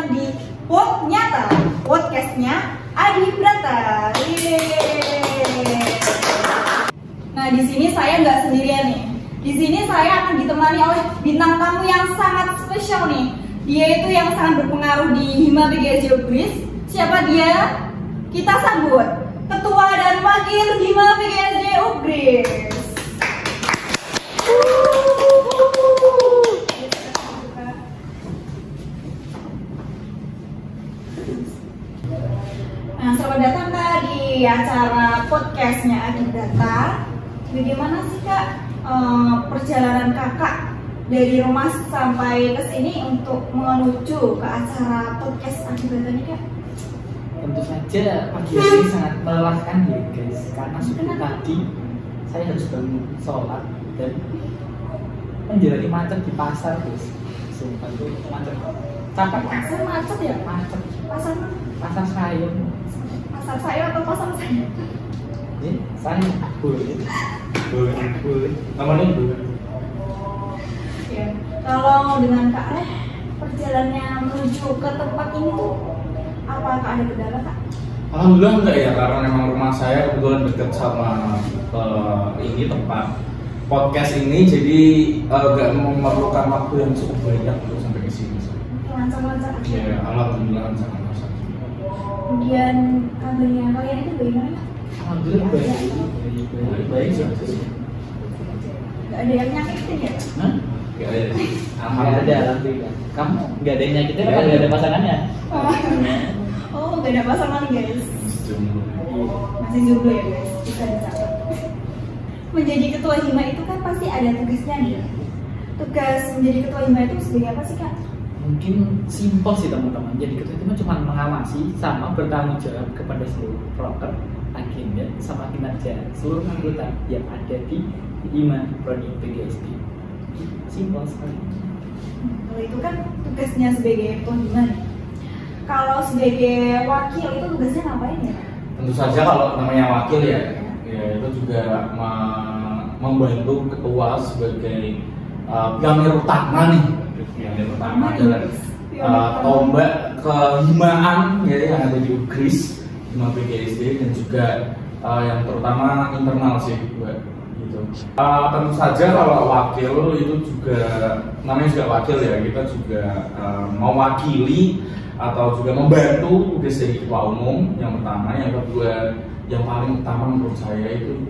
datang di Pod Nyata, podcastnya Adi Brata. Nah, di sini saya nggak sendirian nih. Di sini saya akan ditemani oleh bintang tamu yang sangat spesial nih. Dia itu yang sangat berpengaruh di Hima PGSD Ugris. Siapa dia? Kita sambut Ketua dan Wakil Hima PGSD Ugris. Nah, selamat datang Kak di acara podcastnya Adi Brata. Bagaimana sih Kak perjalanan Kakak dari rumah sampai ke sini untuk menuju ke acara podcast Adi Brata ini Kak? Tentu saja pagi ini sangat melelahkan ya guys, karena subuh tadi saya harus bangun sholat dan menjalani macet di pasar guys. Sumpah itu macet. Capek Pasar macet ya? macet. Pasar sayur. pasar sayur atau pasar sayur? Ini saya boleh. Namanya boleh. Ya. Kalau dengan Kak Reh, perjalanannya menuju ke tempat ini tuh apakah ada kendala Kak? Alhamdulillah enggak ya, karena memang rumah saya kebetulan dekat sama ini tempat podcast ini, jadi nggak memerlukan waktu yang cukup banyak untuk sampai ke sini. Lancar-lancar aja. Ya, alhamdulillah lancar. Kemudian kabarnya kalian itu bagaimana? Alhamdulillah baik sih. Gak ada yang nyakitin ya? Hah? Nggak ada. Nggak ada, alhamdulillah. Kamu nggak ada yang nyakitin apa nggak ada pasangannya? Oh, gak ada pasangan guys. Masih jomblo ya guys, bisa dicatat. Menjadi ketua Hima itu kan pasti ada tugasnya nih. Tugas menjadi ketua Hima itu sebagai apa sih Kak? Mungkin simpel sih teman-teman. Jadi ketua itu cuma mengawasi sama bertanggung jawab kepada seluruh proker, agenda, sama kinerja seluruh anggota yang ada di Hima Prodi PGSD. Simpel sekali. Kalau itu kan tugasnya sebagai ketua Hima nih. Kalau sebagai wakil itu tugasnya ngapain ya? Tentu saja kalau namanya wakil ya itu juga membantu ketua sebagai pionir utama nih. Pionir utama adalah tombak kehimaan ya, yang ada di Ugris, Hima PGSD, dan juga yang terutama internal sih Mbak. Gitu. Tentu saja kalau wakil itu juga namanya juga wakil ya, kita juga mewakili atau juga membantu tugas dari ketua umum yang pertama. Yang kedua, yang paling utama menurut saya itu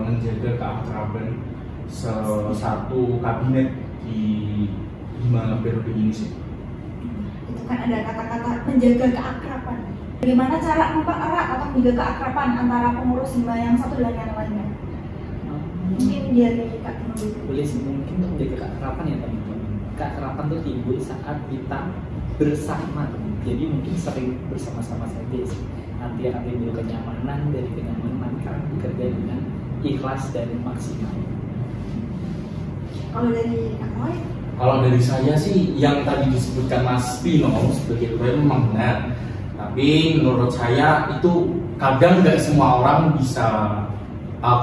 menjaga keakraban satu kabinet di Hima periode ini sih. Itu kan ada kata-kata menjaga keakraban. Bagaimana cara mempererat atau menjaga keakraban antara pengurus Hima yang satu dengan yang lainnya? Mungkin dari Kak Tino. Boleh sih, mungkin untuk menjaga keakraban ya teman-teman. Keakraban itu timbul saat kita bersama, jadi mungkin sering bersama-sama saja sih. Nanti akan timbul kenyamanan, dari kenyamanan karena bekerja dengan ikhlas dan maksimal. Kalau dari Kak Roy? Kalau dari saya sih yang tadi disebutkan Mas Pino sebagai ketua memang benar, tapi menurut saya itu kadang nggak semua orang bisa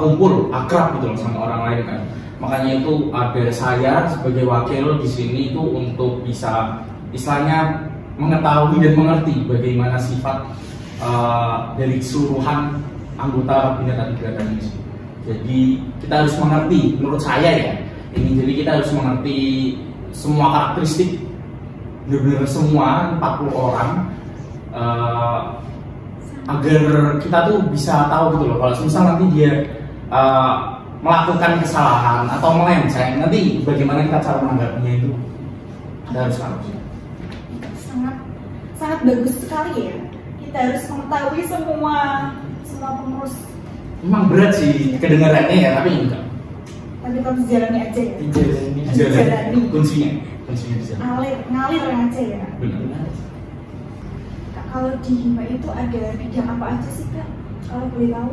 kumpul akrab gitu loh sama orang lain kan. Makanya itu ada saya sebagai wakil di sini itu untuk bisa istilahnya mengetahui dan mengerti bagaimana sifat dari keseluruhan anggota kabinet Adi Brata ini. Jadi kita harus mengerti, menurut saya ya ini, jadi kita harus mengerti semua karakteristik benar-benar semua 40 orang agar kita tuh bisa tahu gitu loh, kalau misal nanti dia melakukan kesalahan atau melenceng, nanti bagaimana kita cara menanggapinya itu kita harus tahu. Sangat bagus sekali ya. Kita harus mengetahui semua pengurus. Memang berat sih kedengarannya ya, tapi enggak. Tapi tetap dijalani aja ya. Dijalani. Kuncinya dijalani. Ngalir aja ya. Benar. Kak, kalau di Hima itu ada bidang apa aja sih Kak? Kalau boleh tahu?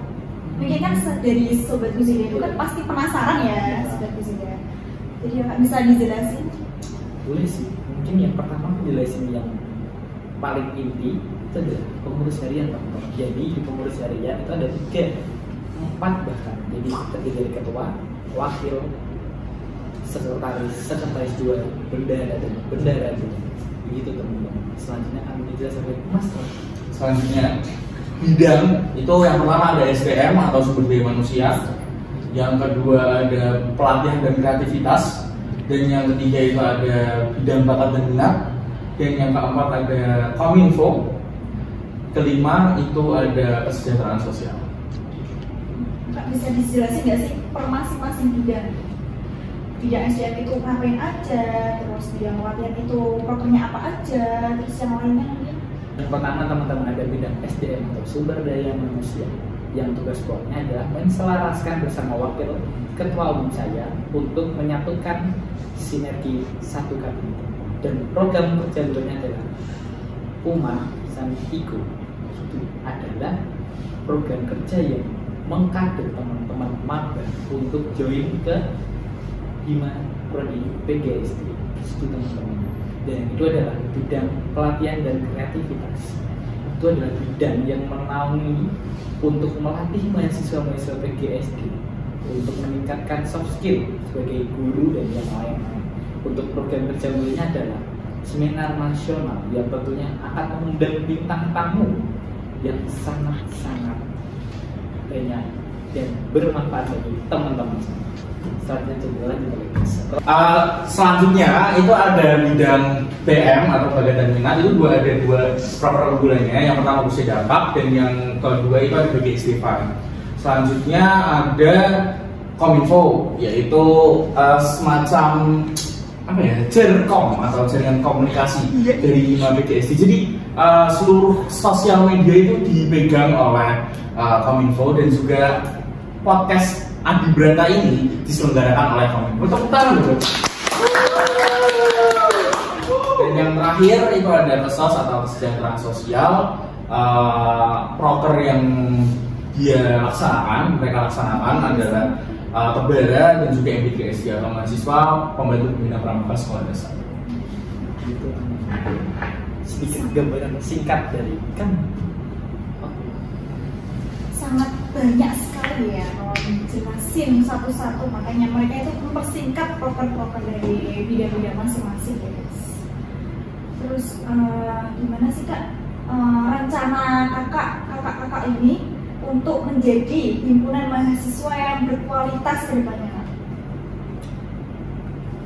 Mungkin kan dari Sobat Kusida itu kan pasti penasaran ya Sobat Kusida. Jadi Kak bisa dijelasin? Boleh sih. Mungkin yang pertama penjelasan yang paling inti itu adalah pengurus harian teman-teman. Jadi di pengurus harian itu ada 4 bahkan. Jadi terdiri dari ketua, wakil, sekretaris 2, bendahara dan bendahara. Itu teman-teman. Selanjutnya kami dijelaskan oleh Mas. Selanjutnya bidang itu yang pertama ada SDM atau sumber daya manusia, yang kedua ada pelatihan dan kreativitas, dan yang ketiga itu ada bidang bakat dan minat, dan yang keempat ada Kominfo, kelima itu ada kesejahteraan sosial. Kak, bisa dijelasin nggak sih per masing-masing bidang? Bidang SDM itu ngapain aja, terus bidang pelatihan itu programnya apa aja, terus yang lainnya nanti? Yang pertama teman-teman ada bidang SDM atau sumber daya manusia, yang tugas pokoknya adalah menselaraskan bersama wakil ketua umum saya untuk menyatukan sinergi satu kabinet. Dan program kerja beliaunya adalah Puma Santigo. Itu adalah program kerja yang mengkader teman-teman maba untuk join ke Hima Prodi PGSD. Itu teman-teman. Dan itu adalah bidang pelatihan dan kreativitas. Itu adalah bidang yang menaungi untuk melatih mahasiswa-mahasiswa PGSD untuk meningkatkan soft skill sebagai guru dan yang lain-lain. Untuk program kerja beliaunya adalah seminar nasional yang tentunya akan mengundang bintang tamu yang sangat-sangat banyak dan bermanfaat bagi teman-teman. Selanjutnya itu ada bidang BM atau bakat dan minat. Itu ada dua proper unggulannya. Yang pertama usia dapat dan yang kedua itu ada BGSD Fund. Selanjutnya ada Kominfo, yaitu semacam apa ya, Jerkom atau jaringan komunikasi dari Hima PGSD. Jadi seluruh sosial media itu dipegang oleh Kominfo, dan juga podcast Adi Brata ini diselenggarakan oleh Kominfo. Tepuk tangan dulu. Dan yang terakhir itu ada Kesos atau kesejahteraan sosial, proker yang mereka laksanakan adalah Kebara dan juga MPTSD atau mahasiswa pembantu pembina pramuka sekolah dasar. Itu sedikit gambaran singkat dari kan. Sangat banyak sekali ya kalau dijelasin satu-satu, makanya mereka itu mempersingkat proker-proker dari bidang-bidang masing-masing ya guys. Terus gimana sih Kak rencana kakak ini untuk menjadi himpunan mahasiswa yang berkualitas ke depannya?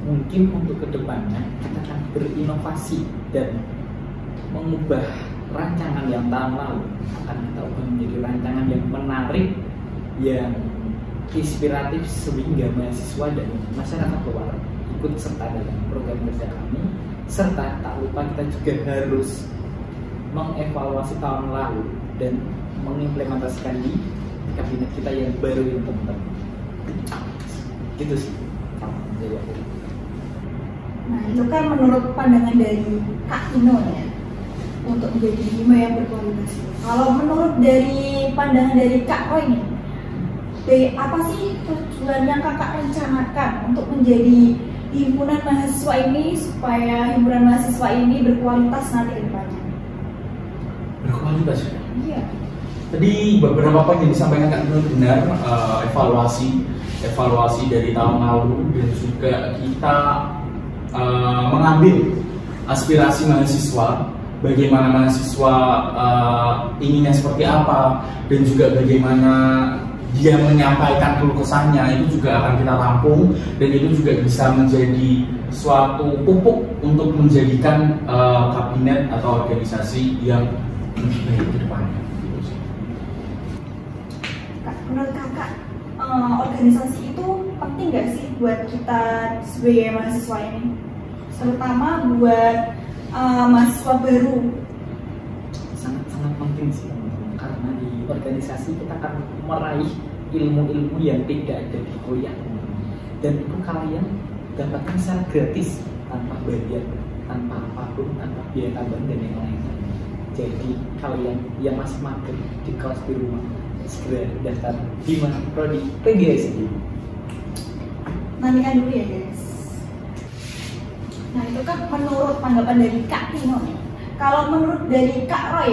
Mungkin untuk kedepannya kita akan berinovasi dan mengubah rancangan yang tahun lalu, akan kita ubah menjadi rancangan yang menarik, yang inspiratif, sehingga mahasiswa dan masyarakat luar ikut serta dalam program kerja kami. Serta tak lupa kita juga harus mengevaluasi tahun lalu dan mengimplementasikan di kabinet kita yang baru ini teman-teman. Gitu sih. Nah itu kan menurut pandangan dari Kak Ino ya, untuk menjadi Hima yang berkualitas. Kalau menurut dari pandangan dari Kak Roy nih, apa sih tujuan yang kakak rencanakan untuk menjadi himpunan mahasiswa ini supaya himpunan mahasiswa ini berkualitas nanti ke depannya? Berkualitas ya? Iya. Tadi beberapa poin yang disampaikan Kak Ino benar, evaluasi dari tahun lalu, dan juga kita mengambil aspirasi mahasiswa, bagaimana mahasiswa inginnya seperti apa, dan juga bagaimana dia menyampaikan keluh kesahnya, itu juga akan kita tampung, dan itu juga bisa menjadi suatu pupuk untuk menjadikan kabinet atau organisasi yang lebih baik ke depannya. Menurut kakak, organisasi itu penting nggak sih buat kita sebagai mahasiswa ini, terutama buat mahasiswa baru? Sangat penting sih, karena di organisasi kita akan meraih ilmu-ilmu yang tidak ada di kuliah, dan itu kalian dapatkan secara gratis, tanpa bayar, tanpa apapun, tanpa biaya tambahan dan yang lainnya. Jadi kalian yang masih mager di kelas di rumah, segera daftar Hima Prodi PGSD. Nantikan dulu ya guys. Nah itu kan menurut tanggapan dari Kak Tino nih. Kalau menurut dari Kak Roy?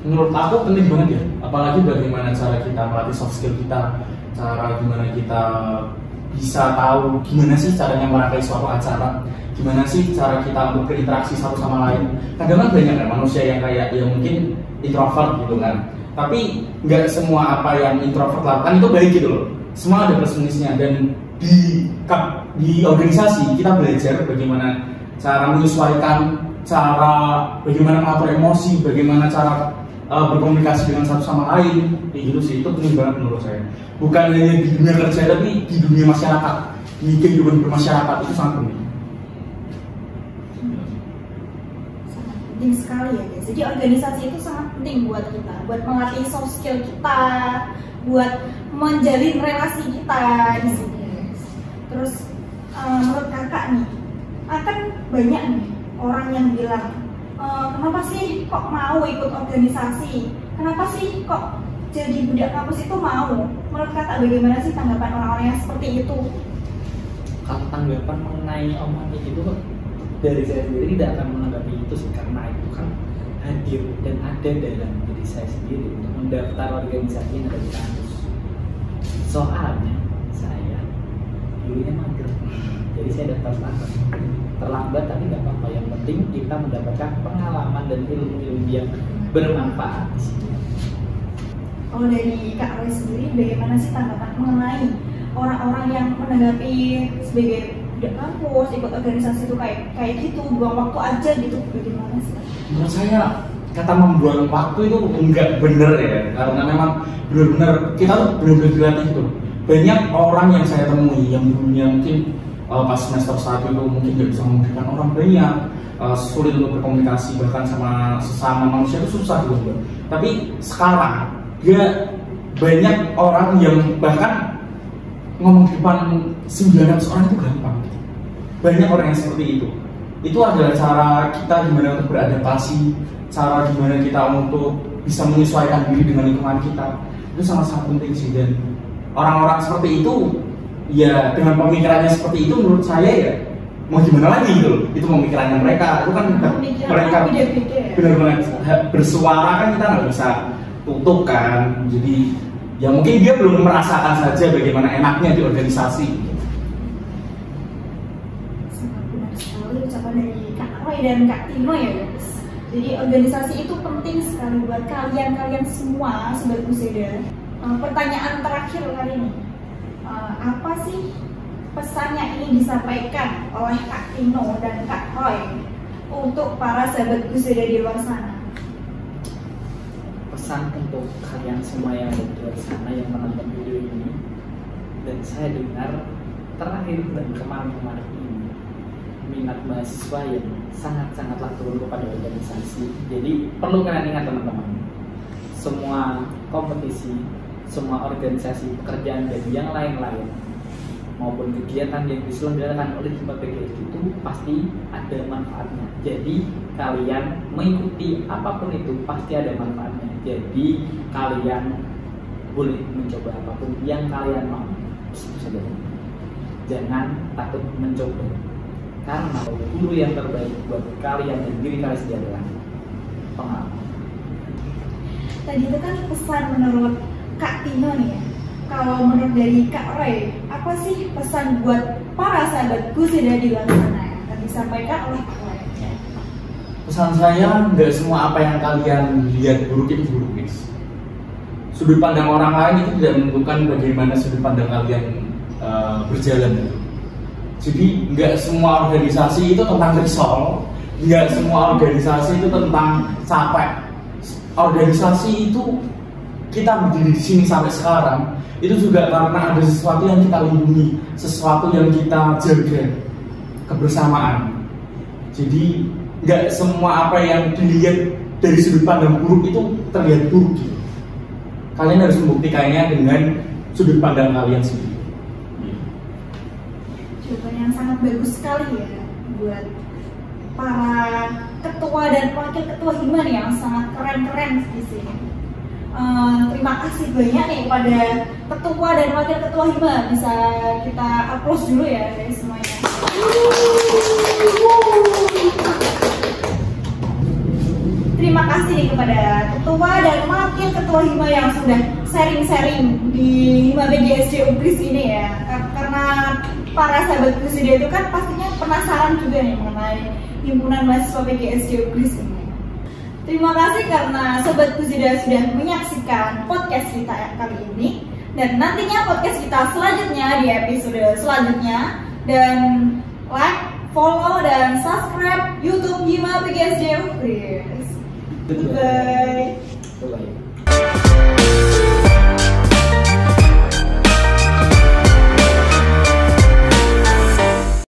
Menurut aku penting banget ya, apalagi bagaimana cara kita melatih soft skill kita, cara gimana kita bisa tahu gimana sih caranya merangkai suatu acara, gimana sih cara kita untuk berinteraksi satu sama lain. Kadang kan banyak kan manusia yang kayak ya mungkin introvert gitu kan, tapi nggak semua apa yang introvert lakukan itu baik gitu loh. Semua ada plus minusnya, dan di organisasi kita belajar bagaimana cara menyesuaikan, cara bagaimana mengatur emosi, bagaimana cara berkomunikasi dengan satu sama lain, kayak gitu sih. Itu penting banget menurut saya. Bukan hanya di dunia kerja, tapi di dunia masyarakat, di kehidupan bermasyarakat itu sangat penting. Sangat penting sekali ya guys. Jadi organisasi itu sangat penting buat kita, buat melatih soft skill kita, buat menjalin relasi kita di sini. Terus menurut kakak nih, akan banyak nih orang yang bilang, kenapa sih kok mau ikut organisasi? Kenapa sih kok jadi budak kampus itu mau? Menurut kakak bagaimana sih tanggapan orang-orang yang seperti itu? Kalau tanggapan mengenai omongan itu dari saya sendiri tidak akan menanggapi itu sih, karena itu kan hadir dan ada dalam diri saya sendiri untuk mendaftar organisasi yang ada di kampus. Soalnya saya dulunya mager, jadi saya daftar terlambat tapi nggak apa-apa, yang penting kita mendapatkan pengalaman dan ilmu-ilmu yang bermanfaat di sini. Kalau dari Kak Roy sendiri, bagaimana sih tanggapan mengenai orang-orang yang menanggapi sebagai budak kampus, ikut organisasi itu kayak gitu, buang waktu aja gitu, bagaimana sih? Menurut saya kata membuang waktu itu enggak bener ya, karena memang benar-benar kita tuh benar-benar dilatih itu. Banyak orang yang saya temui yang dulunya mungkin pas semester 1 itu mungkin nggak bisa memikirkan orang banyak, sulit untuk berkomunikasi bahkan sama sesama manusia itu susah gitu. Tapi sekarang dia banyak orang yang bahkan ngomong di depan 900 orang itu gampang. Banyak orang yang seperti itu. Itu adalah cara kita gimana untuk beradaptasi, cara gimana kita untuk bisa menyesuaikan diri dengan lingkungan kita. Itu sangat-sangat penting sih, dan orang-orang seperti itu ya dengan pemikirannya seperti itu menurut saya ya mau gimana lagi gitu. Itu pemikirannya mereka, itu kan mereka benar-benar bersuara kan kita nggak bisa tutup kan. Jadi ya mungkin dia belum merasakan saja bagaimana enaknya di organisasi. Sangat benar sekali ucapan dari Kak Roy dan Kak Tino ya guys. Jadi organisasi itu penting sekali buat kalian semua Sobat Puseda. Pertanyaan terakhir kali ini, apa sih pesan yang ingin disampaikan oleh Kak Tino dan Kak Roy untuk para Sobat Puseda di luar sana? Pesan untuk kalian semua yang ada di luar sana yang menonton video ini, dan saya dengar terakhir dan kemarin ini minat mahasiswa yang sangat-sangatlah turun kepada organisasi. Jadi perlu kalian ingat teman-teman, semua kompetisi, semua organisasi pekerjaan dan yang lain-lain maupun kegiatan yang diselenggarakan oleh Hima PGSD itu pasti ada manfaatnya. Jadi kalian mengikuti apapun itu pasti ada manfaatnya. Jadi kalian boleh mencoba apapun yang kalian mau. Jangan takut mencoba, karena guru yang terbaik buat kalian dan diri kalian sendiri adalah pengalaman. Tadi itu kan pesan menurut Kak Tino nih ya. Kalau menurut dari Kak Roy, apa sih pesan buat para sahabat Puseda di luar sana yang akan disampaikan oleh Kak Roy? Pesan saya, nggak semua apa yang kalian lihat buruk itu buruk guys. Sudut pandang orang lain itu tidak menentukan bagaimana sudut pandang kalian berjalan. Jadi nggak semua organisasi itu tentang risol, nggak semua organisasi itu tentang capek. Organisasi itu kita berdiri di sini sampai sekarang itu juga karena ada sesuatu yang kita lindungi, sesuatu yang kita jaga, kebersamaan. Jadi nggak semua apa yang dilihat dari sudut pandang buruk itu terlihat buruk gitu. Kalian harus membuktikannya dengan sudut pandang kalian sendiri. Jawaban yang sangat bagus sekali ya buat para ketua dan wakil ketua Hima nih yang sangat keren-keren di sini. Terima kasih banyak nih kepada ketua dan wakil ketua Hima. Bisa kita applause dulu ya dari semuanya. Terima kasih nih kepada ketua dan wakil ketua Hima yang sudah sharing-sharing di Hima PGSD Umpris ini ya. Karena karena para sahabat Presida itu kan pastinya penasaran juga nih mengenai himpunan mahasiswa PGSD UGRIS ini. Terima kasih karena Sobat Presida sudah menyaksikan podcast kita kali ini. Dan nantinya podcast kita selanjutnya di episode selanjutnya. Dan like, follow, dan subscribe YouTube Hima PGSD UGRIS. Bye.